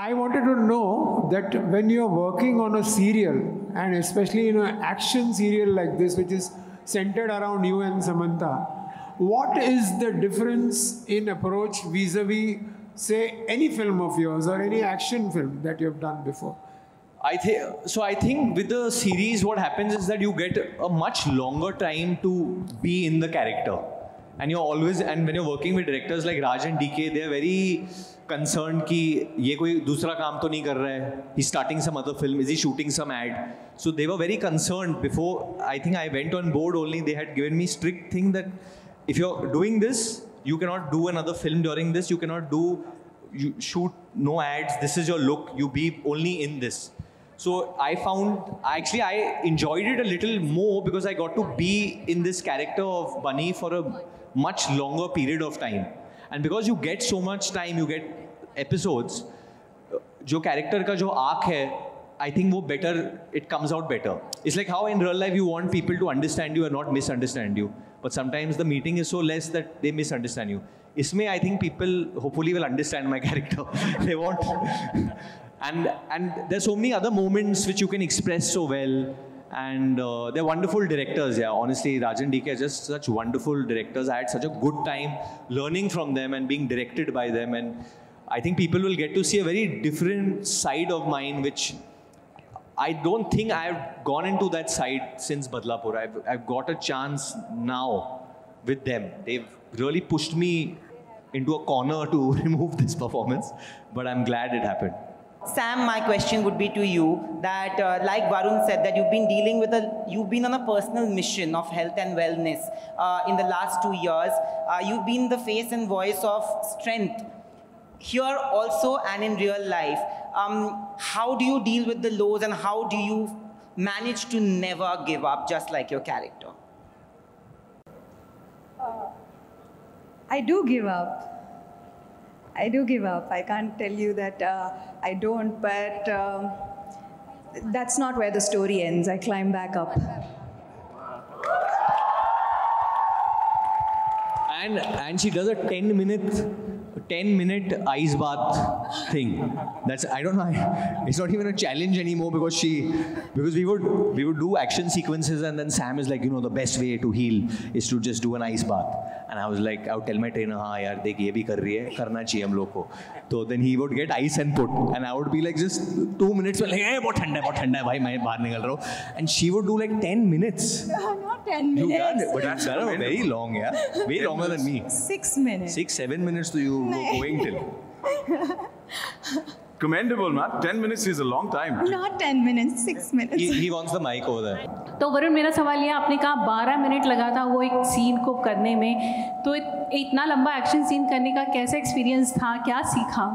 I wanted to know that when you're working on a serial, and especially in an action serial like this, which is centered around you and Samantha, what is the difference in approach vis-a-vis, say, any film of yours or any action film that you've done before? I think with the series, what happens is that you get a much longer time to be in the character. And when you're working with directors like Raj and DK, they're very concerned कि ये कोई दूसरा काम तो नहीं कर रहा है. He's starting some other film. Is he shooting some ad? So they were very concerned before. I think I went on board only. They had given me strict thing that if you're doing this, you cannot do another film during this. You shoot no ads. This is your look. You be only in this. So I enjoyed it a little more because I got to be in this character of Bunny for a much longer period of time. And because you get so much time, you get episodes, जो character का जो arc है, I think वो better, it comes out better. It's like how in real life you want people to understand you and not misunderstand you. But sometimes the meeting is so less that they misunderstand you. इसमें I think people hopefully will understand my character. They won't. And there's so many other moments which you can express so well. And they're wonderful directors, yeah. Honestly, Raj and DK are just such wonderful directors. I had such a good time learning from them and being directed by them. And I think people will get to see a very different side of mine, which I don't think I've gone into that side since Badlapur. I've got a chance now with them. They've really pushed me into a corner to remove this performance, but I'm glad it happened. Sam, my question would be to you that, like Varun said, that you've been on a personal mission of health and wellness in the last 2 years. You've been the face and voice of strength here also and in real life. How do you deal with the lows and how do you manage to never give up, just like your character? I do give up. I do give up. I can't tell you that I don't, but that's not where the story ends. I climb back up. And she does a 10-minute ice bath thing. I don't know. It's not even a challenge anymore because we would do action sequences and then Sam is like, the best way to heal is to just do an ice bath. And I was like, I would tell my trainer, हाँ यार देख ये भी कर रही है, करना चाहिए हम लोग को. So then he would get ice and put, and I would be like just 2 minutes, like, hey, बहुत ठंडा है भाई, मैं बाहर निकल रहा हूँ. And she would do like 10 minutes. No, not 10 minutes. You done it, but that's very long, yeah. Way longer than me. 6 minutes. 6-7 minutes to you going till. Commendable, man. 10 minutes is a long time. Not 10 minutes, 6 minutes. He wants the mic over there. तो वरुण, मेरा सवाल ये, आपने कहा 12 minute लगा था वो एक सीन को करने में, तो इतना लंबा एक्शन सीन करने का कैसा एक्सपीरियंस था, क्या सीखा?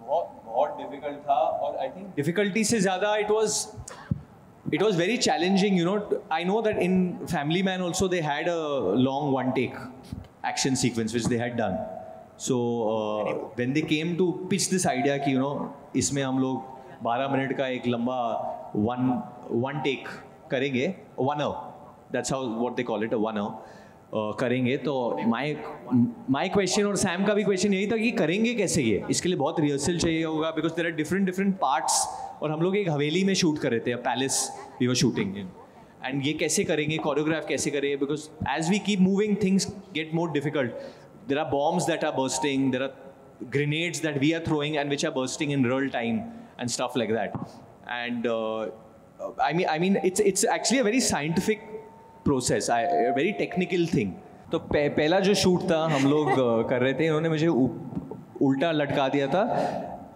बहुत डिफिकल्ट था और आई थिंक डिफिकल्टी से ज़्यादा it was very challenging, I know that in Family Man also they had a long one take action sequence which they had done. So when they came to pitch this idea कि इसमें हम लोग 12 minute का एक लंबा one take करेंगे, 1 hour, that's how what they call it, a 1 hour करेंगे. तो my question और Sam का भी question यही था कि करेंगे कैसे ये, इसके लिए बहुत रिहर्सल चाहिए होगा because there are different parts. और हम लोग एक हवेली में शूट कर रहे थे, palace we were shooting in. And ये कैसे करेंगे, choreograph कैसे करेंगे, because as we keep moving things get more difficult. There are bombs that are bursting, there are grenades that we are throwing and which are bursting in real time and stuff like that. And I mean it's actually a very scientific process, a very technical thing. तो पहला जो shoot था हम लोग कर रहे थे, इन्होंने मुझे उल्टा लटका दिया था.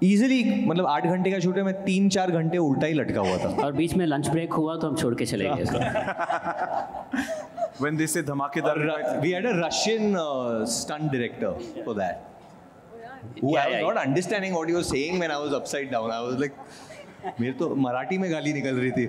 Easily, मतलब 8 घंटे का शूट है, मैं 3-4 घंटे उल्टा ही लटका हुआ था. और बीच में लंच ब्रेक हुआ तो हम छोड़ के चले गए. When they say धमाकेदार, we had a Russian stunt director for that. Who I was not understanding what he was saying when I was upside down. I was like, मेरे तो मराठी में गाली निकल रही थी.